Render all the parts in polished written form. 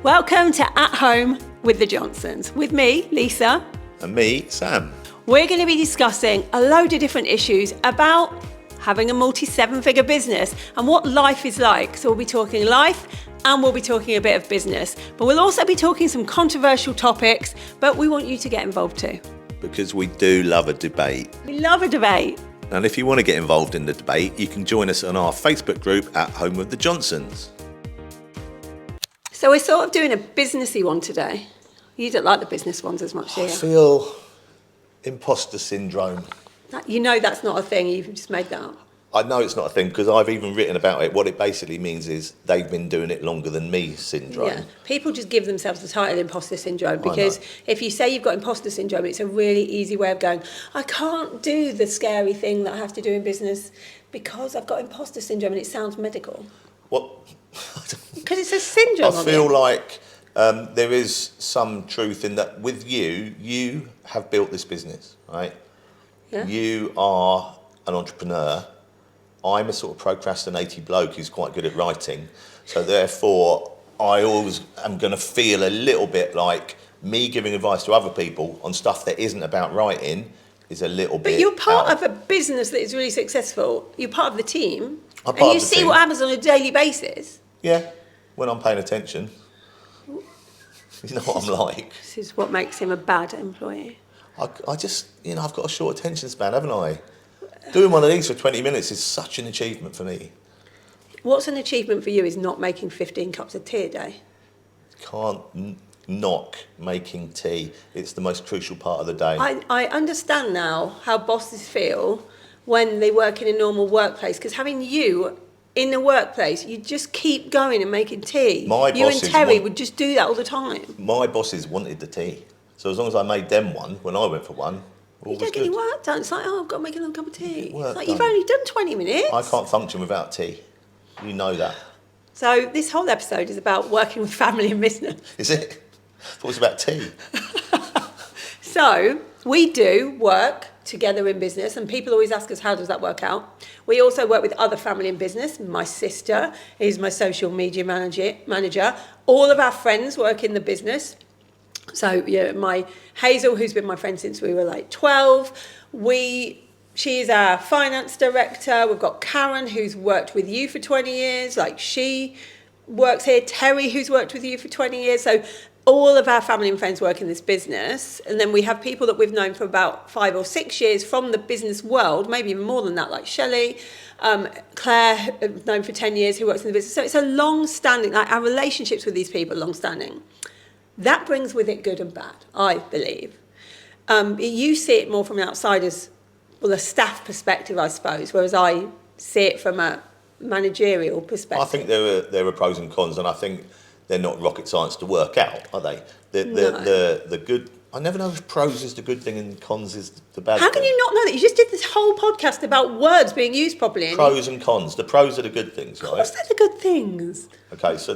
Welcome to At Home with the Johnsons. With me, Lisa. And me, Sam. We're going to be discussing a load of different issues about having a multi-seven-figure business and what life is like. So we'll be talking life and we'll be talking a bit of business. But we'll also be talking some controversial topics, but we want you to get involved too. Because we do love a debate. We love a debate. And if you want to get involved in the debate, you can join us on our Facebook group At Home with the Johnsons. So we're sort of doing a businessy one today. You don't like the business ones as much, do you? I feel imposter syndrome. You know that's not a thing, you've just made that up. I know it's not a thing because I've even written about it. What it basically means is they've been doing it longer than me syndrome. Yeah, people just give themselves the title imposter syndrome because if you say you've got imposter syndrome, it's a really easy way of going, I can't do the scary thing that I have to do in business because I've got imposter syndrome, and it sounds medical. What? Because it's a syndrome. I feel like there is some truth in that with you. You have built this business, right? Yeah. You are an entrepreneur. I'm a sort of procrastinating bloke who's quite good at writing. So therefore, I always am going to feel a little bit like me giving advice to other people on stuff that isn't about writing is a little bit... But you're part of a business that is really successful. You're part of the team. I'm part and you of the see team. what happens on a daily basis. Yeah, when I'm paying attention. You know what I'm like. This is what makes him a bad employee. I just, I've got a short attention span, haven't I? Doing one of these for 20 minutes is such an achievement for me. What's an achievement for you is not making 15 cups of tea a day. Can't knock making tea. It's the most crucial part of the day. I understand now how bosses feel when they work in a normal workplace, because having you in the workplace, you just keep going and making tea. You and Terry would just do that all the time. My bosses wanted the tea. So as long as I made them one, when I went for one, all you don't get your work done. It's like, I've got to make another cup of tea. It's like, you've only done 20 minutes. I can't function without tea. You know that. So this whole episode is about working with family and business. Is it? I thought it was about tea. So we do work together in business, and people always ask us, how does that work out? We also work with other family in business. My sister is my social media manager. All of our friends work in the business. So yeah, my Hazel, who's been my friend since we were like 12, she's our finance director. We've got Karen, who's worked with you for 20 years. Like, she works here. Terry, who's worked with you for 20 years. So all of our family and friends work in this business. And then we have people that we've known for about 5 or 6 years from the business world, maybe even more than that, like Shelley, Claire, known for 10 years, who works in the business. So it's a long-standing, like, our relationships with these people are long-standing. That brings with it good and bad, I believe. You see it more from an outsider's, well, a staff perspective, I suppose, whereas I see it from a managerial perspective. I think there are pros and cons, and I think they're not rocket science to work out, are they? The good... I never know if pros is the good thing and cons is the bad thing. How can you not know that? You just did this whole podcast about words being used properly. Pros and cons. The pros are the good things, right? Of course they're the good things. Okay, so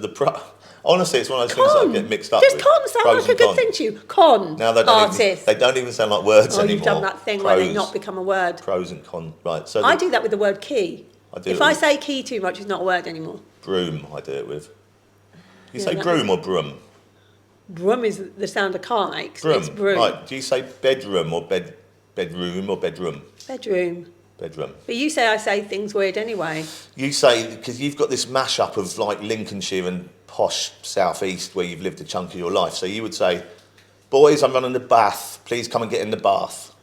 honestly, it's one of those things that I get mixed up with. Does con sound like a good thing to you? Con, now artist. They don't even sound like words anymore. You've done that thing where they not become a word. Pros and cons, right. So I do that with the word key. If I say key too much, it's not a word anymore. Broom, I do it with. You say broom or broom? Broom is the sound a car makes. Broom. It's broom. Right, do you say bedroom or bedroom or bedroom? Bedroom. Bedroom. But you say I say things weird anyway. You say, because you've got this mash-up of like Lincolnshire and posh southeast where you've lived a chunk of your life. So you would say, boys, I'm running the bath. Please come and get in the bath.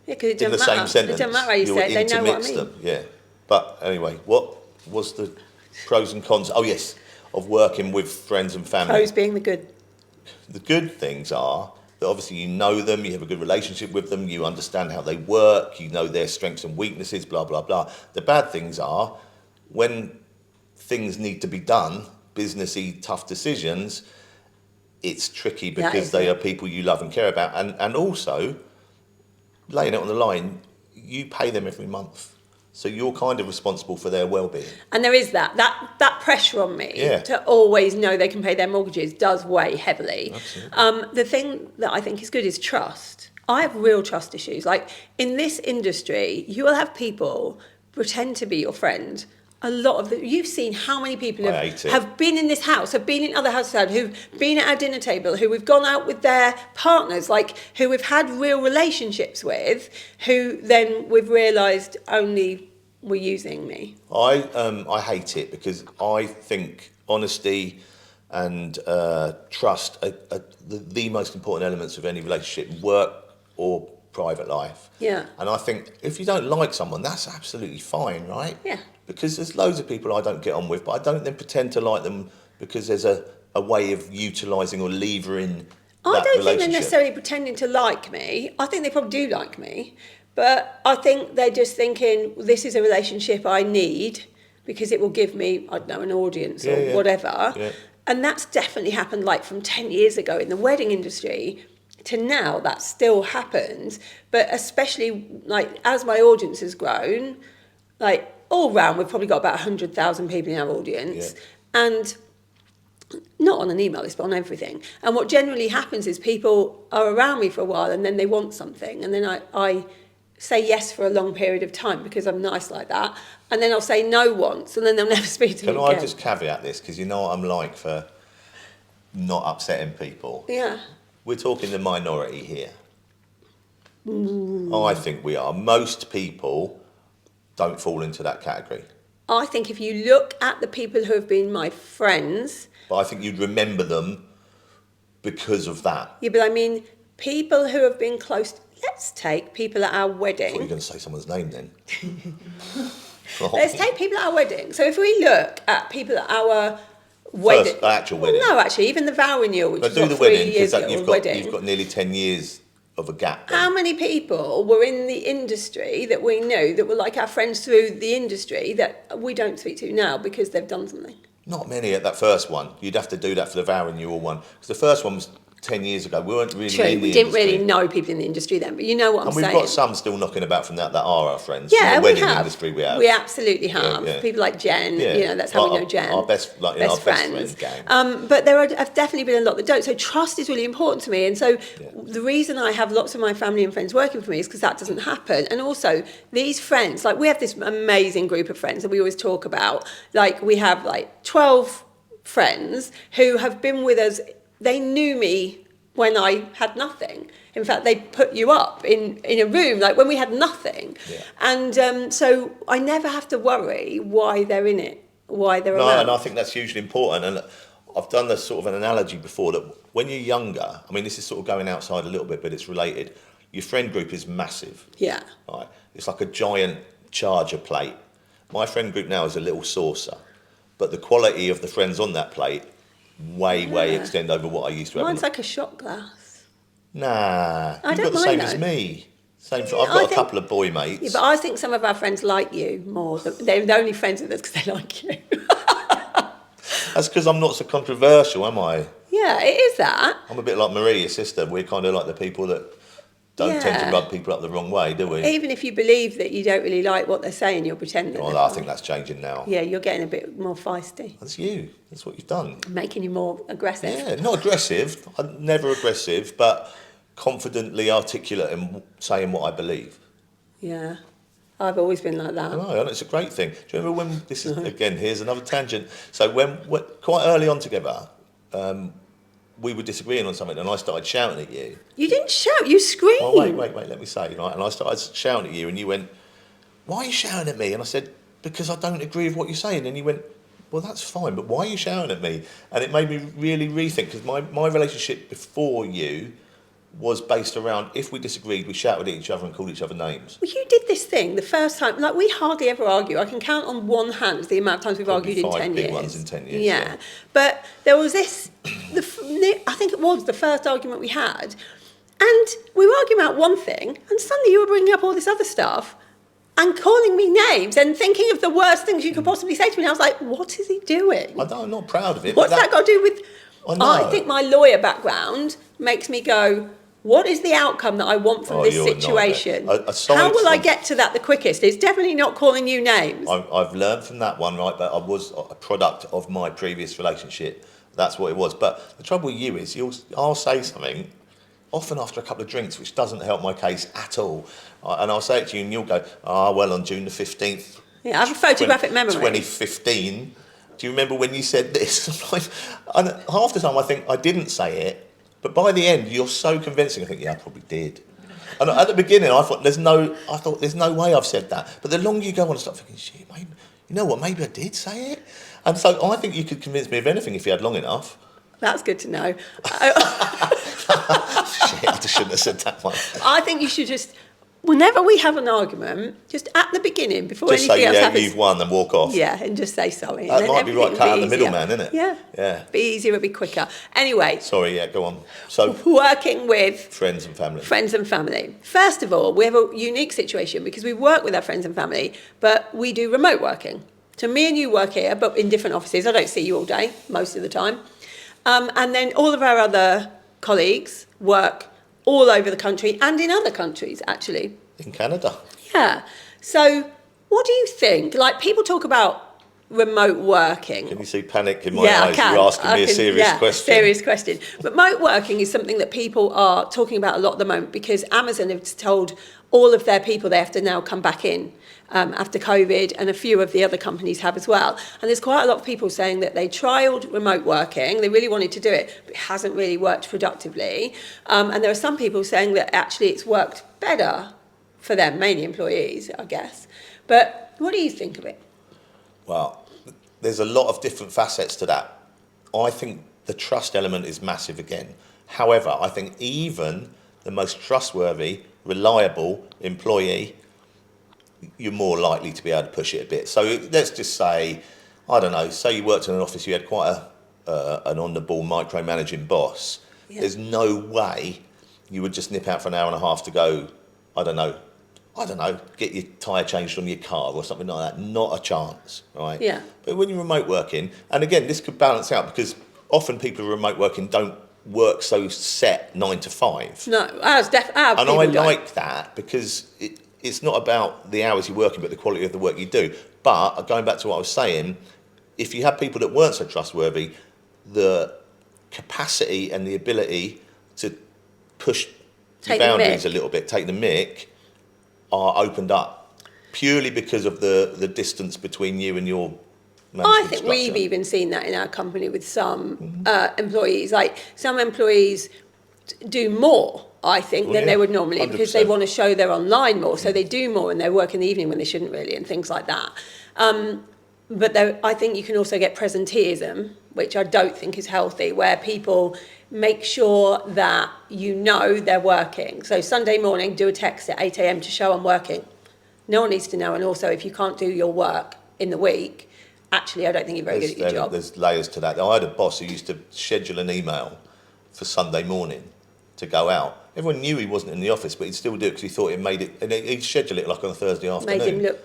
Yeah, because it doesn't matter. In the same sentence. It doesn't matter how you say it. They know what I mean. Them. Yeah. But anyway, what was the pros and cons? Oh, yes, of working with friends and family. Pros being the good. The good things are that obviously you know them, you have a good relationship with them, you understand how they work, you know their strengths and weaknesses, blah, blah, blah. The bad things are when things need to be done, businessy, tough decisions, it's tricky because they are people you love and care about. And also, laying it on the line, you pay them every month. So you're kind of responsible for their well-being. And there is that pressure on me to always know they can pay their mortgages does weigh heavily. The thing that I think is good is trust. I have real trust issues. Like, in this industry, you will have people pretend to be your friend a lot of you've seen how many people I hate it. have been in this house, have been in other houses, who've been at our dinner table, who we've gone out with their partners, like who we've had real relationships with, who then we've realised only were using me. I hate it because I think honesty and trust are the most important elements of any relationship, work or private life. Yeah. And I think if you don't like someone, that's absolutely fine, right? Yeah. Because there's loads of people I don't get on with, but I don't then pretend to like them because there's a way of utilising or levering I that don't think they're relationship. necessarily pretending to like me. I think they probably do like me. But I think they're just thinking, this is a relationship I need because it will give me, I don't know, an audience or whatever. Yeah. And that's definitely happened like from 10 years ago in the wedding industry to now. That still happens. But especially like as my audience has grown, like all round, we've probably got about 100,000 people in our audience. Yeah. And not on an email list, but on everything. And what generally happens is people are around me for a while and then they want something. And then I say yes for a long period of time because I'm nice like that. And then I'll say no once and then they'll never speak to me again. Can I just caveat this? Because you know what I'm like for not upsetting people. Yeah. We're talking the minority here. I think we are. Most people don't fall into that category. I think if you look at the people who have been my friends... But I think you'd remember them because of that. Yeah, but I mean, people who have been close... Let's take people at our I thought you wedding. were going to say someone's name then. Let's take people at our wedding. So if we look at people at our wedding... First, actual wedding. Well, no, actually, even the vow renewal, which But is do what, the 3 wedding, years because ago, you've got nearly 10 years of a gap. Then. How many people were in the industry that we knew that were like our friends through the industry that we don't speak to now because they've done something? Not many at that first one. You'd have to do that for the vow renewal one. Because the first one was 10 years ago. We weren't really True, in the we didn't industry. really know people in the industry then, but you know what I'm And we've saying. got some still knocking about from that are our friends. Yeah, from the wedding we have. industry we have. We absolutely have. Yeah. People like Jen, Yeah. you know, that's how we know Jen. Our best, like, best our friends. best friend gang. But there have definitely been a lot that don't. So trust is really important to me. And so the reason I have lots of my family and friends working for me is because that doesn't happen. And also these friends, like we have this amazing group of friends that we always talk about. Like we have like 12 friends who have been with us. They knew me when I had nothing. In fact, they put you up in a room, like when we had nothing. Yeah. And so I never have to worry why they're in it, why they're around. No, and I think that's hugely important. And I've done this sort of an analogy before that when you're younger, I mean, this is sort of going outside a little bit, but it's related. Your friend group is massive. Yeah. Right? It's like a giant charger plate. My friend group now is a little saucer. But the quality of the friends on that plate way extend over what I used to have. Mine's like a shot glass. Nah, I you've don't got the same mind as though. me. Same. Yeah, I've got I a think- couple of boy mates. Yeah, but I think some of our friends like you more. They're only friends with us because they like you. That's because I'm not so controversial, am I? Yeah, it is that. I'm a bit like Marie, your sister. We're kind of like the people that don't tend to Yeah. rub people up the wrong way, do we? Even if you believe that you don't really like what they're saying, you're pretending. Well, they're I fine. think that's changing now. Yeah, you're getting a bit more feisty. That's you. That's what you've done. Making you more aggressive. Yeah, not aggressive. I'm never aggressive, but confidently articulate and saying what I believe. Yeah. I've always been like that. I know, and it's a great thing. Do you remember when, this is, again, here's another tangent. So when quite early on together, we were disagreeing on something and I started shouting at you. You didn't shout, you screamed. Well, wait, let me say, right? And I started shouting at you and you went, why are you shouting at me? And I said, because I don't agree with what you're saying. And you went, well, that's fine, but why are you shouting at me? And it made me really rethink, because my relationship before you was based around, if we disagreed, we shouted at each other and called each other names. Well, you did this thing the first time. Like, we hardly ever argue. I can count on one hand the amount of times we've Probably argued in 5 10 big years. ones in 10 years, Yeah. yeah. But there was this, I think it was the first argument we had. And we were arguing about one thing, and suddenly you were bringing up all this other stuff and calling me names and thinking of the worst things you could possibly say to me. And I was like, what is he doing? I'm not proud of it. What's that got to do with... I know. I think my lawyer background makes me go, what is the outcome that I want from this you're a situation? nightmare. Aside How will I from- get to that the quickest? It's definitely not calling you names. I've learned from that one, right? But I was a product of my previous relationship. That's what it was. But the trouble with you is, I'll say something, often after a couple of drinks, which doesn't help my case at all. And I'll say it to you and you'll go, well, on June the 15th, Yeah, I have a photographic memory. 2015. Do you remember when you said this? And half the time I think I didn't say it, but by the end you're so convincing. I think, yeah, I probably did. And at the beginning I thought there's no way I've said that. But the longer you go on, I start thinking, shit, maybe, you know what? Maybe I did say it. And so I think you could convince me of anything if you had long enough. That's good to know. Shit, I just shouldn't have said that one. I think you should just, whenever we have an argument, just at the beginning, before Just anything say, else yeah, happens, you've won, and walk off. yeah, and just say sorry. That And then might be right, everything cut will out be the easier. middleman, isn't it? Yeah. Yeah. Be easier, it'll be quicker. Anyway, Sorry, yeah, go on. So, working with friends and family. friends and family. First of all, we have a unique situation because we work with our friends and family, but we do remote working. So me and you work here, but in different offices. I don't see you all day, most of the time. And then all of our other colleagues work all over the country and in other countries, actually. In Canada. Yeah. So what do you think? Like, people talk about remote working. Can you see panic in my Yeah, I eyes? can. You're asking me a serious question. Serious question. Remote working is something that people are talking about a lot at the moment because Amazon have told all of their people they have to now come back in after COVID, and a few of the other companies have as well. And there's quite a lot of people saying that they trialled remote working, they really wanted to do it, but it hasn't really worked productively. And there are some people saying that actually it's worked better for them, mainly employees, I guess. But what do you think of it? Well, there's a lot of different facets to that. I think the trust element is massive again. However, I think even the most trustworthy, reliable employee, you're more likely to be able to push it a bit. So let's just say, I don't know, say you worked in an office, you had quite an on-the-ball micromanaging boss. Yeah. There's no way you would just nip out for an hour and a half to go, I don't know, get your tyre changed on your car or something like that. Not a chance, right? Yeah. But when you're remote working, and again, this could balance out because often people remote working don't work so set 9 to 5. No, ours definitely. And I like that because it's not about the hours you're working, but the quality of the work you do. But going back to what I was saying, if you have people that weren't so trustworthy, the capacity and the ability to push the boundaries a little bit, take the mick, are opened up purely because of the distance between you and your management I think structure. we've even seen that in our company with some employees. Like, some employees do more, I think, than they would normally 100%. because they want to show they're online more. So they do more and they work in the evening when they shouldn't really and things like that. But I think you can also get presenteeism, which I don't think is healthy, where people make sure that you know they're working. So Sunday morning, do a text at 8 a.m. to show I'm working. No one needs to know. And also, if you can't do your work in the week, actually, I don't think you're very good at your job. There's layers to that. I had a boss who used to schedule an email for Sunday morning to go out. Everyone knew he wasn't in the office, but he'd still do it because he thought it made it, and he'd schedule it like on a Thursday afternoon. Made him look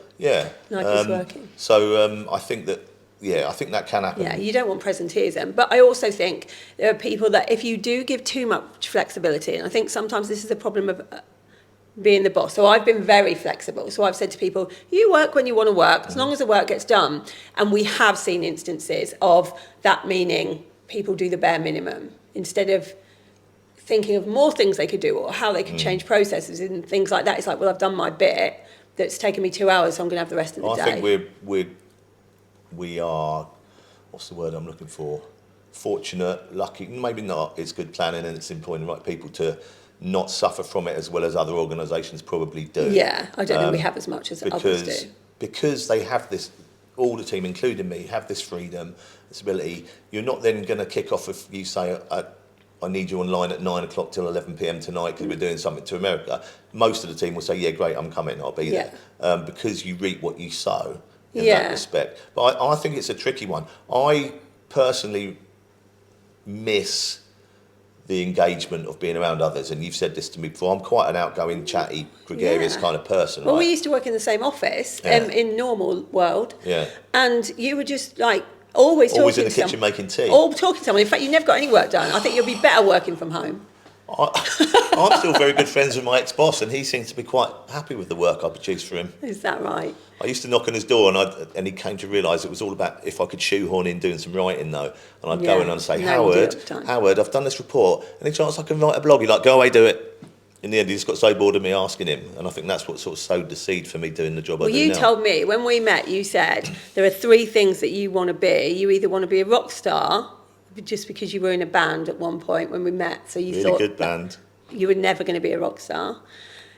like he's working. So I think that can happen. Yeah, you don't want presenteeism. But I also think there are people that if you do give too much flexibility, and I think sometimes this is a problem of being the boss. So I've been very flexible. So I've said to people, you work when you want to work, as long as the work gets done. And we have seen instances of that, meaning people do the bare minimum instead of thinking of more things they could do or how they could change processes and things like that. It's like, well, I've done my bit. That's taken me 2 hours, so I'm going to have the rest of the day. I think we are, what's the word I'm looking for? Fortunate, lucky, maybe not. It's good planning and it's employing the right people to not suffer from it as well as other organisations probably do. Yeah, I don't think we have as much as others do. Because they have this, all the team, including me, have this freedom, this ability. You're not then going to kick off if you say, I need you online at 9 o'clock till 11 p.m. tonight because we're doing something to America. Most of the team will say, yeah, great, I'm coming, I'll be there. Because you reap what you sow in that respect. But I think it's a tricky one. I personally miss the engagement of being around others. And you've said this to me before. I'm quite an outgoing, chatty, gregarious kind of person. Well, right? we used to work in the same office in normal world. Yeah. And you were just like always talking in the to kitchen someone. making tea. All talking to someone. In fact, you never got any work done. I think you'll be better working from home. I'm still very good friends with my ex-boss, and he seems to be quite happy with the work I produce for him. Is that right? I used to knock on his door, and he came to realise it was all about if I could shoehorn in doing some writing, though. And I'd go in and say, Howard, I've done this report. Any chance I can write a blog? He'd like, go away, do it. in the end, he just got so bored of me asking him, and I think that's what sort of sowed the seed for me doing the job I do now. Well, you told me when we met, you said there are 3 things that you want to be. You either want to be a rock star, just because you were in a band at one point when we met, so you really thought good band. You were never going to be a rock star.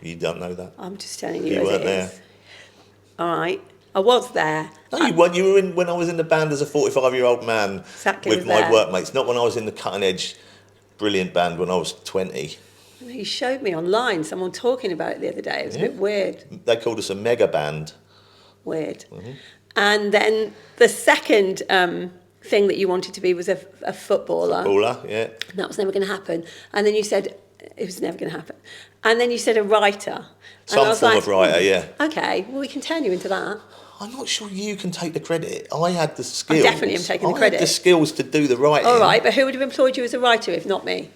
You don't know that. I'm just telling you, You as weren't it there. is. All right, I was there. No, you weren't. You were in when I was in the band as a 45-year-old man Exactly with was my there. workmates. Not when I was in the cutting-edge, brilliant band when I was 20. You showed me online someone talking about it the other day. It was a bit weird. They called us a mega band. Weird. And then the second thing that you wanted to be was a footballer. Footballer, yeah. That was never going to happen. And then you said it was never going to happen. And then you said a writer. And I Some was form like, of writer, yeah. Okay, well, we can turn you into that. I'm not sure you can take the credit. I had the skills. I definitely am taking the I credit. had the skills to do the writing. All right, but who would have employed you as a writer if not me?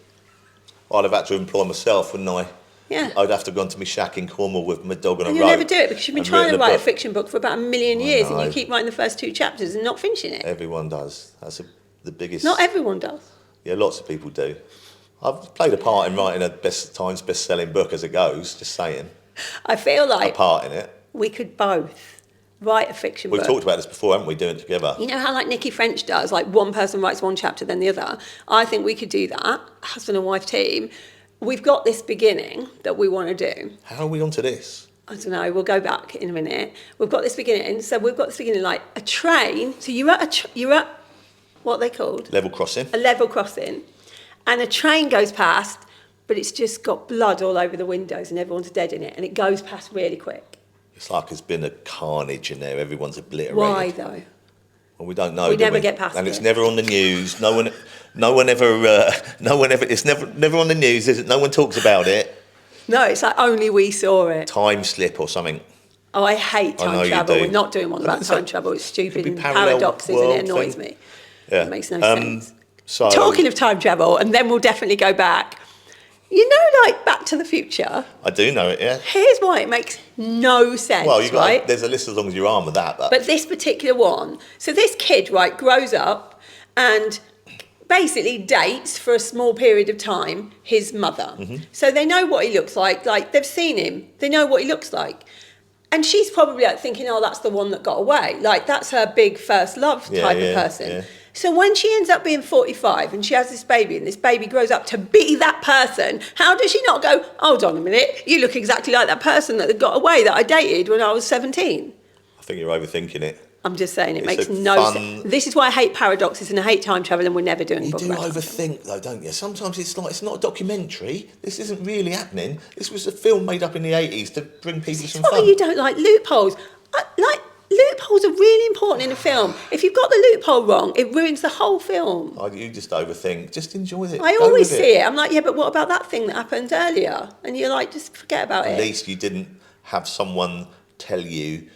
I'd have had to employ myself, wouldn't I? Yeah. I'd have to have gone to my shack in Cornwall with my dog on a And rope. you'll never do it because you've been and trying to written write a book. fiction book for about 1 million I years and know. you keep writing the first 2 chapters and not finishing it. Everyone does. That's the biggest... Not everyone does. Yeah, lots of people do. I've played a part in writing a best-selling book as it goes, just saying. I feel A like part in it. we could both write a fiction We've book. talked about this before, haven't we, doing it together? You know how like Nikki French does, like one person writes one chapter, then the other? I think we could do that, husband and wife team. We've got this beginning that we want to do. How are we onto this? I don't know, we'll go back in a minute. We've got this beginning, so we've got this beginning like a train. So you're at what are they called? Level crossing. A level crossing. And a train goes past, but it's just got blood all over the windows and everyone's dead in it. And it goes past really quick. It's like there's been a carnage in there. Everyone's obliterated. Why though? Well, we don't know. We do never get past and it's it. never on the news. No one ever. It's never on the news. No one talks about it. No, it's like only we saw it. Time slip or something. Oh, I hate I know time you travel. do. We're not doing one about It's time like- travel. It's stupid be and parallel paradoxes and it world annoys thing. me. Yeah. It makes no sense. So Talking of time travel, and then we'll definitely go back. You know, like Back to the Future? I do know it. Yeah. Here's why it makes no sense, Well, you got right? there's a list as long as your arm with that. But this particular one, so this kid, right, grows up and basically dates for a small period of time his mother. So they know what he looks like they've seen him, they know what he looks like. And she's probably like thinking, oh, that's the one that got away. Like that's her big first love type of person. Yeah. So when she ends up being 45 and she has this baby and this baby grows up to be that person, how does she not go, hold on a minute, you look exactly like that person that got away that I dated when I was 17? I think you're overthinking it. I'm just saying it It's makes a no fun- sense. This is why I hate paradoxes and I hate time travel and we're never doing a You book do about it. overthink though, don't you? Sometimes it's like it's not a documentary. This isn't really happening. This was a film made up in the 80s to bring people some Why fun. you don't like loopholes? Loopholes are really important in a film. If you've got the loophole wrong, it ruins the whole film. Oh, you just overthink. Just enjoy it. I Go always with see it. I'm like, yeah, but what about that thing that happened earlier? And you're like, just forget about At it. least you didn't have someone tell you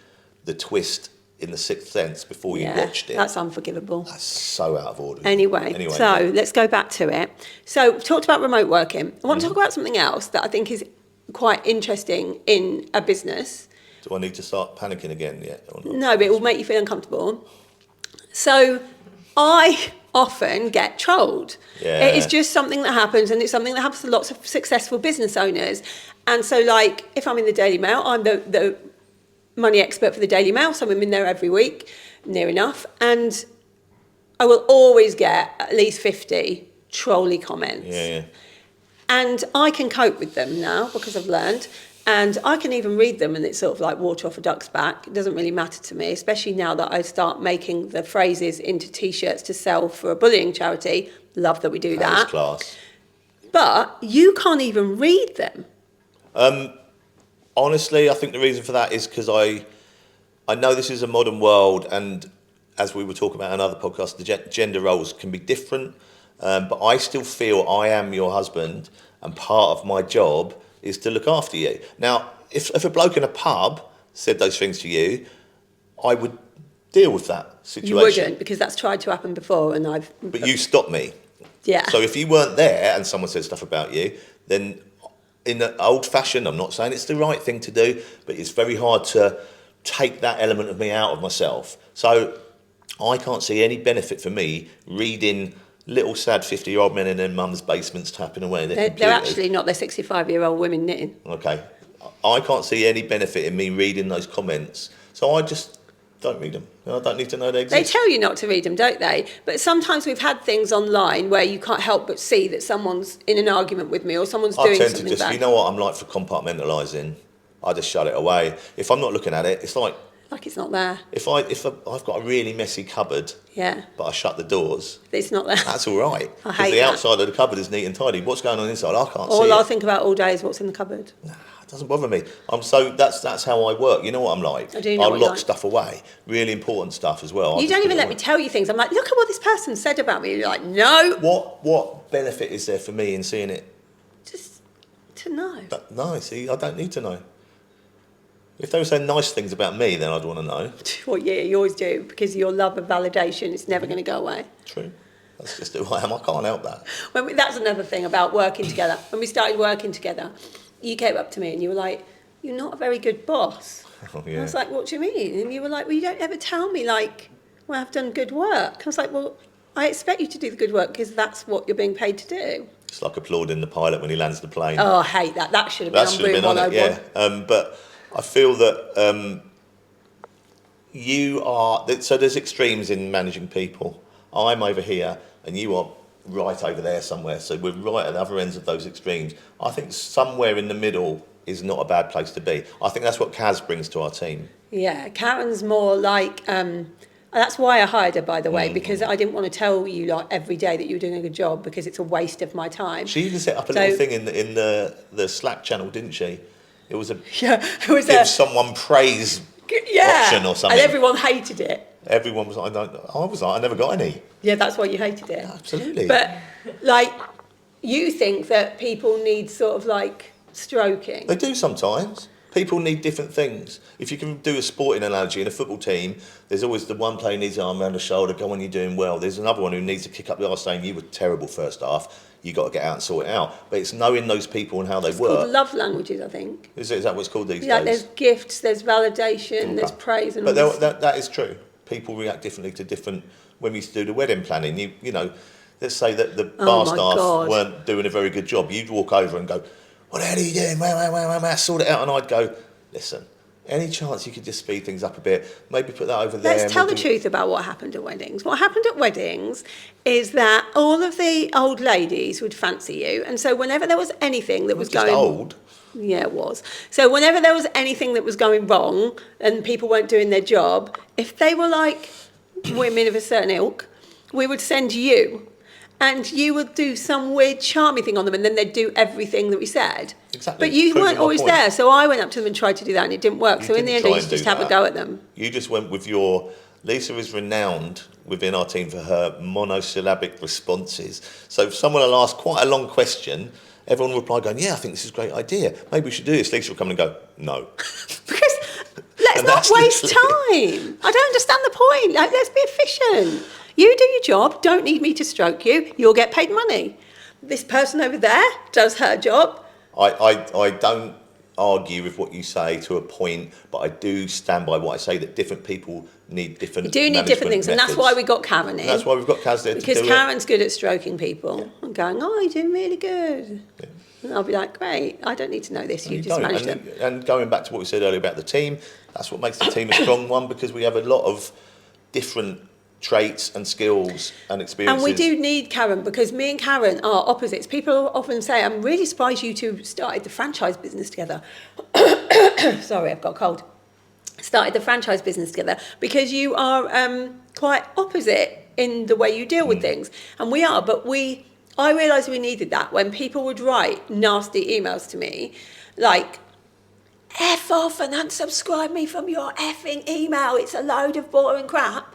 the twist in The Sixth Sense before you watched it. That's unforgivable. That's so out of order. Anyway, so let's go back to it. So we've talked about remote working. I want to talk about something else that I think is quite interesting in a business. Do I need to start panicking again yet? Or not? No, but it will make you feel uncomfortable. So I often get trolled. Yeah. It is just something that happens, and it's something that happens to lots of successful business owners. And so, like, if I'm in the Daily Mail, I'm the money expert for the Daily Mail, so I'm in there every week, near enough, and I will always get at least 50 trolly comments. Yeah. And I can cope with them now because I've learned. And I can even read them and it's sort of like water off a duck's back. It doesn't really matter to me, especially now that I start making the phrases into T-shirts to sell for a bullying charity. Love that we do That is that. class. But you can't even read them. Honestly, I think the reason for that is because I know this is a modern world, and as we were talking about in another podcast, the gender roles can be different. But I still feel I am your husband, and part of my job is to look after you. Now, if a bloke in a pub said those things to you, I would deal with that situation. You wouldn't, because that's tried to happen before and I've... But you stopped me. Yeah. So if you weren't there and someone said stuff about you, then in the old-fashioned, I'm not saying it's the right thing to do, but it's very hard to take that element of me out of myself. So I can't see any benefit for me reading little sad 50-year-old men in their mum's basements tapping away at their They're computers. actually not. They're 65-year-old women knitting. Okay. I can't see any benefit in me reading those comments, so I just don't read them. I don't need to know they They exist. tell you not to read them, don't they? But sometimes we've had things online where you can't help but see that someone's in an argument with me or someone's I doing tend to something just, bad. you know what I'm like for compartmentalising? I just shut it away. If I'm not looking at it, it's like Like it's not there. if I've got a really messy cupboard, Yeah, but I shut the doors, it's not there. that's all right. I Because hate the that. outside of the cupboard is neat and tidy. What's going on inside, I can't see All I'll it. think about all day is what's in the cupboard. It doesn't bother me. That's how I work. You know what I'm like? I do know I'll what you're lock like. stuff away. Really important stuff as well. You don't even let me tell you things. I'm like, look at what this person said about me. You're like, no. What benefit is there for me in seeing it? Just to know. No, see, I don't need to know. If they were saying nice things about me, then I'd want to know. Well, yeah, you always do, because your love of validation is never going to go away. True. That's just who I am. I can't help that. That's another thing about working together. When we started working together, you came up to me and you were like, you're not a very good boss. Oh, I yeah. was like, what do you mean? And you were like, well, you don't ever tell me, like, well, I've done good work. I was like, well, I expect you to do the good work because that's what you're being paid to do. It's like applauding the pilot when he lands the plane. Oh, I hate that. That should have That been should have on been on Room it, 101. yeah. But I feel that you are... So there's extremes in managing people. I'm over here and you are right over there somewhere. So we're right at the other ends of those extremes. I think somewhere in the middle is not a bad place to be. I think that's what Kaz brings to our team. Yeah, Karen's more like... that's why I hired her, by the way, because I didn't want to tell you like every day that you were doing a good job because it's a waste of my time. She even set up a little thing in the Slack channel, didn't she? It was a Yeah, it was give someone praise option or something. and everyone hated it. Everyone was like, I never got any. Yeah, that's why you hated it. Absolutely. But like, you think that people need sort of like stroking. They do sometimes. People need different things. If you can do a sporting analogy in a football team, there's always the one player needs an arm around the shoulder, go on, you're doing well. There's another one who needs to kick up the arse saying, you were terrible first half, you got to get out and sort it out. But it's knowing those people and how they It's work. called love languages, I think. Is that what it's called these Like days? there's gifts, there's validation, there's praise, and all But this. that is true. People react differently to different... When we used to do the wedding planning, you know, let's say that the bar my staff God. weren't doing a very good job. You'd walk over and go, what the hell are you doing? Sort it out. And I'd go, listen, any chance you could just speed things up a bit, maybe put that over there. Let's and tell we'll the do- truth about what happened at weddings. What happened at weddings is that all of the old ladies would fancy you, and so whenever there was anything that was Just going... old. Yeah, it was. So whenever there was anything that was going wrong and people weren't doing their job, if they were like women of a certain ilk, we would send you, and you would do some weird charming thing on them, and then they'd do everything that we said. Exactly. But you Proving weren't my always point. there, so I went up to them and tried to do that, and it didn't work. You So in the didn't end, I try used to and just do have a that. go at them. You just went with your... Lisa is renowned within our team for her monosyllabic responses. So if someone will ask quite a long question, everyone will reply going, yeah, I think this is a great idea. Maybe we should do this. Lisa will come and go, no. Because let's And not that's waste literally- time. I don't understand the point. Like, let's be efficient. You do your job. Don't need me to stroke you. You'll get paid money. This person over there does her job. I don't argue with what you say to a point, but I do stand by what I say, that different people need different You do need different things, and that's why we got Karen in. And that's why we've got Kaz there to Because do Karen's good at stroking people and going, oh, you're doing really good. Yeah. And I'll be like, great, I don't need to know this. it. You You just don't. manage them. And going back to what we said earlier about the team, that's what makes the team a strong one, because we have a lot of different traits and skills and experiences. And we do need Karen, because me and Karen are opposites. People often say, I'm really surprised you two started the franchise business together. Sorry, I've got a cold. Started the franchise business together because you are quite opposite in the way you deal with things. And we are, but I realised we needed that when people would write nasty emails to me, like, F off and unsubscribe me from your effing email. It's a load of boring crap.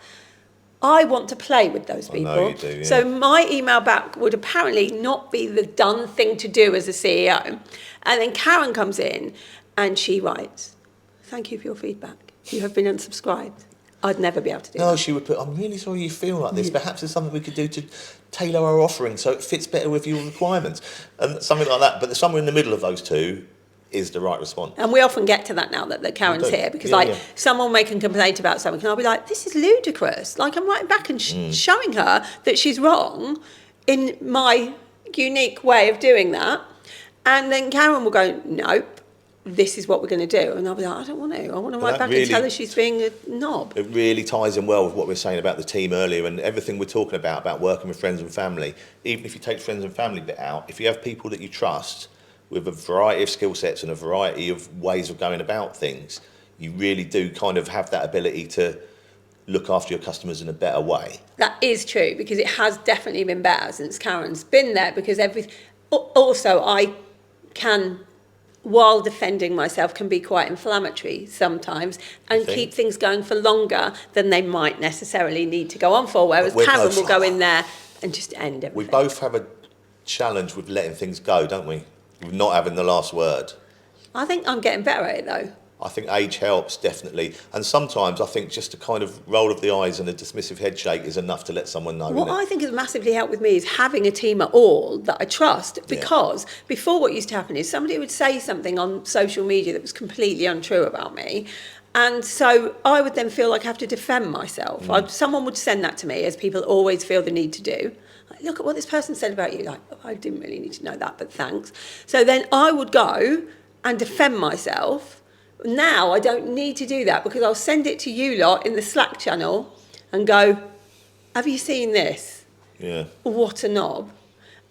I want to play with those people. I know you do, yeah. So my email back would apparently not be the done thing to do as a CEO. And then Karen comes in and she writes, thank you for your feedback. You have been unsubscribed. I'd never be able to do No, that. she would put, I'm really sorry you feel like this. Perhaps there's something we could do to tailor our offering so it fits better with your requirements. And something like that. But somewhere in the middle of those two, is the right response. And we often get to that now that Karen's here, because someone making a complaint about something and I'll be like, this is ludicrous. Like, I'm writing back and showing her that she's wrong in my unique way of doing that. And then Karen will go, nope, this is what we're going to do. And I'll be like, I don't want to. I want to write back and tell her she's being a knob. It really ties in well with what we were saying about the team earlier and everything we're talking about working with friends and family. Even if you take friends and family bit out, if you have people that you trust with a variety of skill sets and a variety of ways of going about things, you really do kind of have that ability to look after your customers in a better way. That is true, because it has definitely been better since Karen's been there, because also I can, while defending myself, can be quite inflammatory sometimes and keep things going for longer than they might necessarily need to go on for, whereas Karen will go in there and just end everything. We both have a challenge with letting things go, don't we? With not having the last word. I think I'm getting better at it, though. I think age helps, definitely. And sometimes I think just a kind of roll of the eyes and a dismissive head shake is enough to let someone know. What I think has massively helped with me is having a team at all that I trust, because before, what used to happen is somebody would say something on social media that was completely untrue about me. And so I would then feel like I have to defend myself. Someone would send that to me, as people always feel the need to do. Like, look at what this person said about you. Like, oh, I didn't really need to know that, but thanks. So then I would go and defend myself. Now I don't need to do that, because I'll send it to you lot in the Slack channel and go, have you seen this? Yeah. What a knob.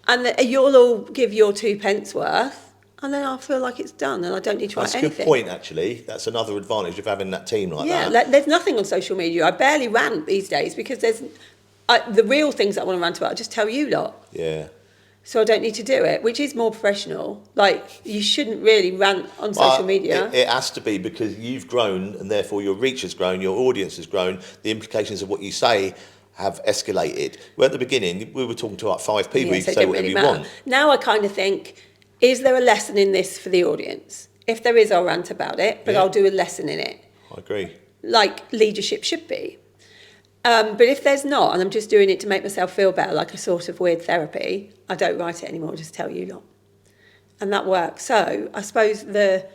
And you'll all give your 2 pence worth, and then I'll feel like it's done and I don't need to write anything. That's a good point, actually. That's another advantage of having that team like that. Yeah, there's nothing on social media. I barely rant these days, because there's the real things that I want to rant about, I just tell you lot. Yeah. So I don't need to do it, which is more professional. Like, you shouldn't really rant on social media. It has to be, because you've grown and therefore your reach has grown, your audience has grown, the implications of what you say have escalated. Well, at the beginning, we were talking to like 5 people, you can say whatever you want. Now I kind of think, is there a lesson in this for the audience? If there is, I'll rant about it, but I'll do a lesson in it. I agree. Like leadership should be. But if there's not, and I'm just doing it to make myself feel better, like a sort of weird therapy, I don't write it anymore, just tell you lot. And that works. So I suppose the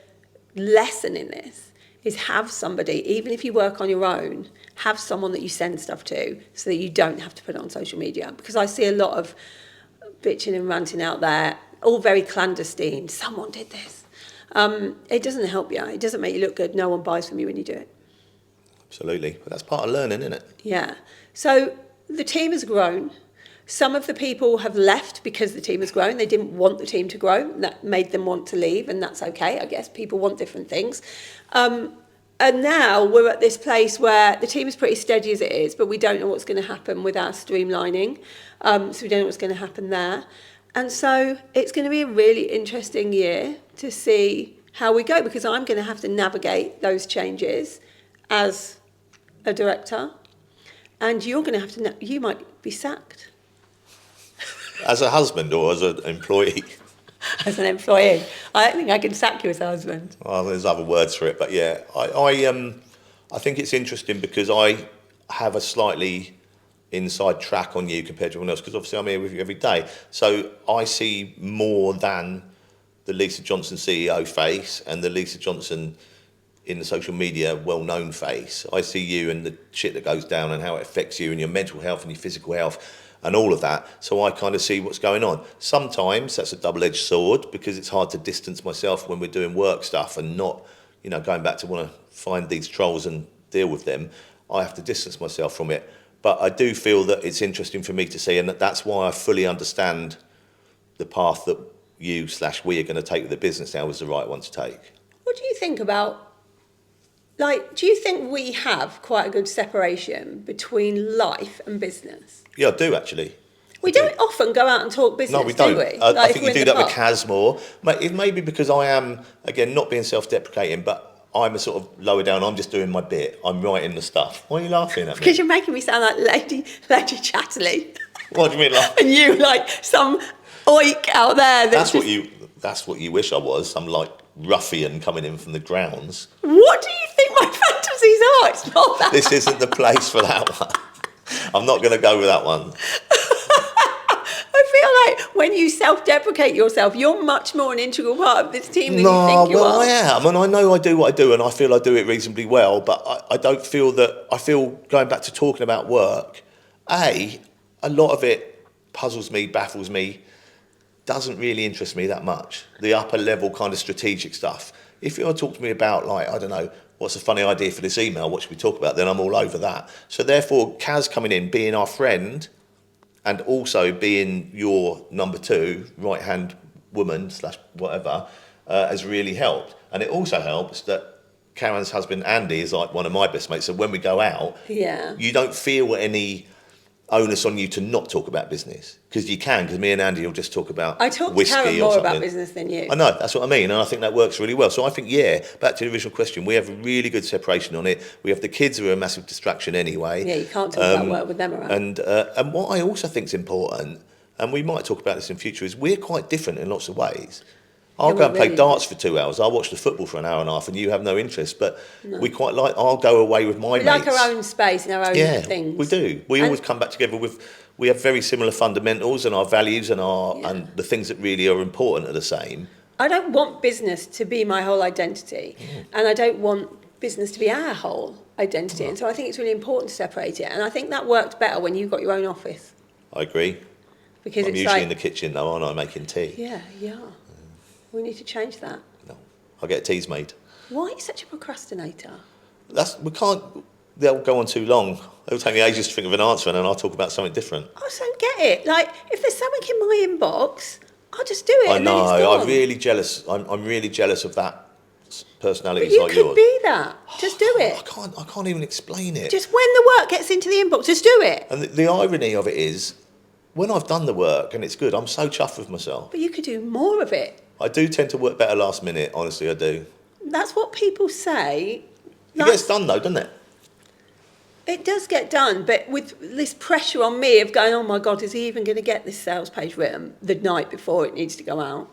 lesson in this is, have somebody, even if you work on your own, have someone that you send stuff to, so that you don't have to put it on social media. Because I see a lot of bitching and ranting out there, all very clandestine. Someone did this. It doesn't help you. It doesn't make you look good. No one buys from you when you do it. Absolutely. But that's part of learning, isn't it? Yeah. So the team has grown. Some of the people have left because the team has grown. They didn't want the team to grow. That made them want to leave, and that's okay. I guess people want different things. And now we're at this place where the team is pretty steady as it is, but we don't know what's going to happen with our streamlining. So we don't know what's going to happen there. And so it's going to be a really interesting year to see how we go, because I'm going to have to navigate those changes as a director, and you're going to have to, you might be sacked. As a husband or as an employee? As an employee. I don't think I can sack you as a husband. Well, there's other words for it, but yeah, I think it's interesting, because I have a slightly inside track on you compared to everyone else, because obviously I'm here with you every day. So I see more than the Lisa Johnson CEO face and the Lisa Johnson in the social media well-known face. I see you and the shit that goes down and how it affects you and your mental health and your physical health and all of that. So I kind of see what's going on. Sometimes that's a double-edged sword, because it's hard to distance myself when we're doing work stuff and not, going back to want to find these trolls and deal with them. I have to distance myself from it. But I do feel that it's interesting for me to see, and that's why I fully understand the path that you/we are going to take with the business now is the right one to take. What do you think about, do you think we have quite a good separation between life and business? Yeah, I do actually. We don't often go out and talk business, no, we don't. Do we? I think you do that with Kaz more. It may be because I am, again, not being self-deprecating, but I'm a sort of lower down. I'm just doing my bit. I'm writing the stuff. Why are you laughing at me? Because you're making me sound like Lady Chatterley. What do you mean, and you some oik out there. That's what you wish I was. Some ruffian coming in from the grounds. What do you think my fantasies are? It's not that. This isn't the place for that one. I'm not going to go with that one. I feel like when you self-deprecate yourself, you're much more an integral part of this team than you think you are. I am, and I know I do what I do, and I feel I do it reasonably well, but I don't feel that, I feel, going back to talking about work, a lot of it puzzles me, baffles me, doesn't really interest me that much. The upper level kind of strategic stuff. If you want to talk to me about, like, I don't know, what's a funny idea for this email, what should we talk about, then I'm all over that. So therefore, Kaz coming in, being our friend, and also being your number two, right-hand woman / whatever, has really helped. And it also helps that Karen's husband, Andy, is like one of my best mates. So when we go out, you don't feel any onus on you to not talk about business, because you can, because me and Andy will just talk about I talk to whiskey Karen or more something. about business than you. I know, that's what I mean, and I think that works really well. So I think, back to the original question, we have a really good separation on it. We have the kids who are a massive distraction anyway. Yeah, you can't talk about work with them around. And what I also think is important, and we might talk about this in future, is we're quite different in lots of ways. I'll go and play darts for 2 hours. I'll watch the football for an hour and a half, and you have no interest. But we quite like. I'll go away with my mates. We like our own space and our own things. We do. We always come back together with. We have very similar fundamentals, and our values and and the things that really are important are the same. I don't want business to be my whole identity, and I don't want business to be our whole identity. And so I think it's really important to separate it. And I think that worked better when you've got your own office. I agree. Because I'm it's usually like, in the kitchen though, aren't I, making tea? Yeah, yeah. We need to change that. No, I get teas made. Why are you such a procrastinator? We can't. They'll go on too long. It'll take me ages to think of an answer, and then I'll talk about something different. I just don't get it. Like, if there's something in my inbox, I'll just do it. I and know. Then it's gone. I'm really jealous. I'm really jealous of that personality. But you like could yours. be that. Just do it. I can't even explain it. Just when the work gets into the inbox, just do it. And the irony of it is, when I've done the work and it's good, I'm so chuffed with myself. But you could do more of it. I do tend to work better last minute, honestly, I do. That's what people say. It gets done though, doesn't it? It does get done, but with this pressure on me of going, oh my God, is he even going to get this sales page written the night before it needs to go out?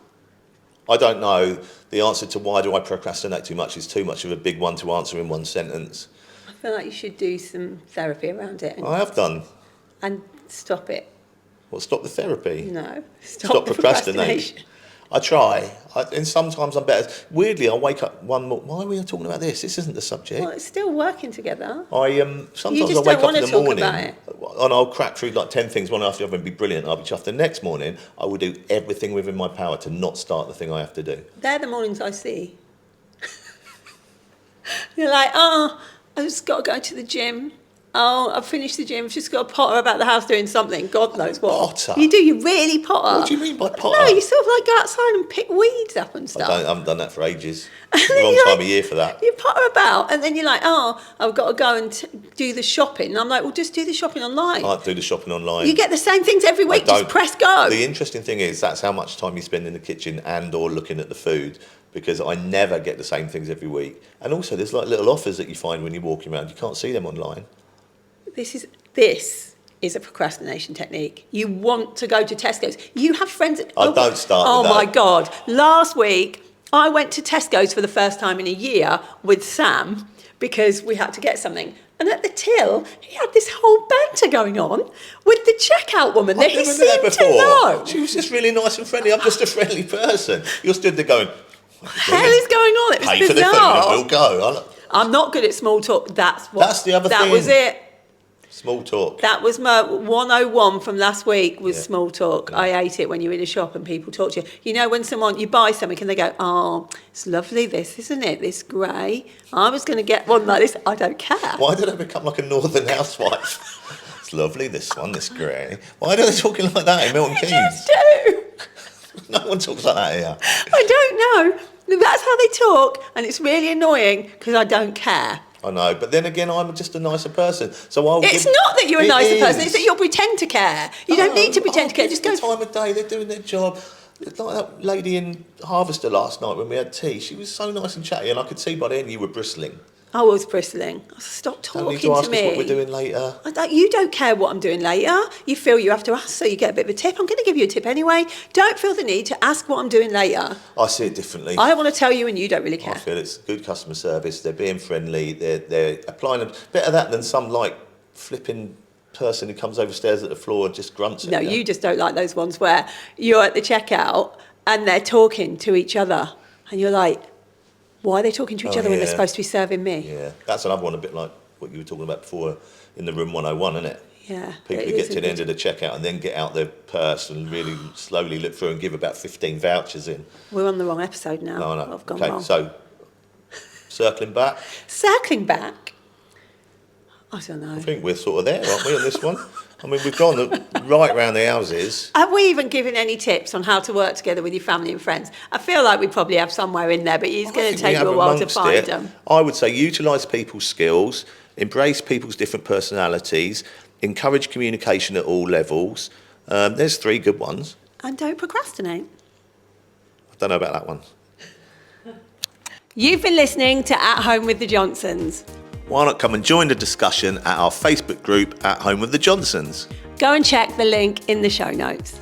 I don't know. The answer to why do I procrastinate too much is too much of a big one to answer in one sentence. I feel like you should do some therapy around it. I have done. And stop it. What, stop the therapy? No. Stop procrastinating. I try, and sometimes I'm better. Weirdly, I'll wake up one morning. Why are we talking about this? This isn't the subject. Well, it's still working together. Sometimes just I wake don't up in the talk morning about it. and I'll crack through like 10 things one after the other and be brilliant. I'll be chuffed. The next morning, I will do everything within my power to not start the thing I have to do. They're the mornings I see. You're like, oh, I've just got to go to the gym. Oh, I've finished the gym. I've just got to potter about the house doing something. God knows what. Potter? You do. You really potter. What do you mean by potter? No, you sort of like go outside and pick weeds up and stuff. I haven't done that for ages. It's the wrong time of year for that. You potter about, and then you're like, oh, I've got to go and do the shopping. And I'm like, well, just do the shopping online. I do the shopping online. You get the same things every week. Just press go. The interesting thing is that's how much time you spend in the kitchen and or looking at the food, because I never get the same things every week. And also, there's like little offers that you find when you're walking around. You can't see them online. This is a procrastination technique. You want to go to Tesco's. You have friends at... Don't start with that. Oh my God. Last week, I went to Tesco's for the first time in a year with Sam because we had to get something. And at the till, he had this whole banter going on with the checkout woman that he seemed to know. She was just really nice and friendly. I'm just a friendly person. You're stood there going... What the hell is going on? It was pay bizarre. for the food and we'll go. I'm not good at small talk. That's the other thing. That was it. Small talk. That was my 101 from last week was small talk. Yeah. I hate it when you're in a shop and people talk to you. You know, when you buy something and they go, oh, it's lovely this, isn't it? This grey. I was going to get one like this. I don't care. Why did I become like a northern housewife? It's lovely, this one, this grey. Why are they talking like that in Milton Keynes? Just do. No one talks like that here. I don't know. That's how they talk, and it's really annoying because I don't care. I know, but then again, I'm just a nicer person. So It's not that you're a nicer person, it's that you'll pretend to care. You don't need to pretend to care. Just go. The time of day, they're doing their job. Like that lady in Harvester last night when we had tea, she was so nice and chatty, and I could see by then you were bristling. I was bristling. Stop talking don't need to ask me. Us what we're doing later. You don't care what I'm doing later. You feel you have to ask, so you get a bit of a tip. I'm going to give you a tip anyway. Don't feel the need to ask what I'm doing later. I see it differently. I want to tell you and you don't really care. I feel it's good customer service. They're being friendly. They're applying a bit of that than some like flipping person who comes overstairs at the floor and just grunts at No, you just don't like those ones where you're at the checkout and they're talking to each other and you're like, why are they talking to each other when they're supposed to be serving me? Yeah, that's another one, a bit like what you were talking about before in the room 101, isn't it? Yeah. People who get to the end of the checkout and then get out their purse and really slowly look through and give about 15 vouchers in. We're on the wrong episode now. No, no. I've gone Okay, wrong. so circling back, Circling back, I don't know. I think we're sort of there, aren't we, on this one? I mean, we've gone right round the houses. Have we even given any tips on how to work together with your family and friends? I feel like we probably have somewhere in there, but it's going to take you a while to find them. I would say utilise people's skills, embrace people's different personalities, encourage communication at all levels. There's 3 good ones. And don't procrastinate. I don't know about that one. You've been listening to At Home with the Johnsons. Why not come and join the discussion at our Facebook group, At Home with the Johnsons? Go and check the link in the show notes.